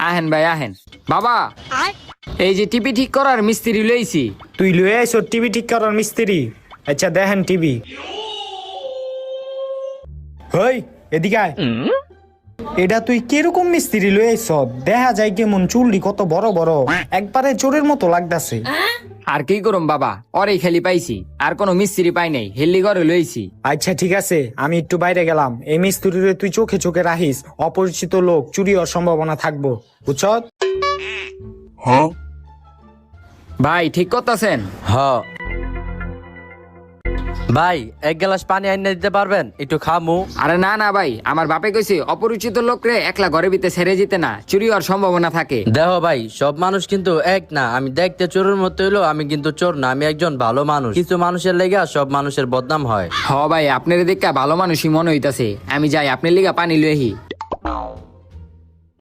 আহেন ভাই আহেন। বাবা এই যে টিভি ঠিক করার মিস্ত্রি লইছি। তুই লয়ে আইস টিভি ঠিক করার মিস্ত্রি? আচ্ছা দেখেন টিভি। হই এদিকে আয়। এটা তুই কিরকম মিস্ত্রি লয়ে আইস? দেখা যায় কেমন চুলটি কত বড় বড়, একবারে চোরের মতো লাগতাছে। আর কি করুম বাবা, ওরেই খালি পাইছি, আর কোনো মিস্ত্রি পাই নাই, হেল্লি ঘরে লইছি। আচ্ছা ঠিক আছে, আমি একটু বাইরে গেলাম। এই মিস্ত্রিরে তুই চোখে চোখে রাখিস, অপরিচিত লোক চুরি হওয়ার সম্ভাবনা থাকবো, বুঝছ? ভাই ঠিক করতেছেন? হ ভাই, এক গ্লাস পানি আইনে দিতে পারবেন? একটু খামু। আরে না না ভাই, আমার বাপে কইছে অপরিচিত লোকরে একলা ঘরে ভিতরে ছেড়ে যেতে না, চুরি হওয়ার সম্ভাবনা থাকে। দেহ ভাই, সব মানুষ কিন্তু এক না। আমি দেখতে চোরের মতো হইলো, আমি কিন্তু চোর না, আমি একজন ভালো মানুষ। কিছু মানুষের লেগা সব মানুষের বদনাম হয়। হ ভাই, আপনার দেখা ভালো মানুষই মনে হইতাছে। আমি যাই, আপনার লিগা পানি লইহি।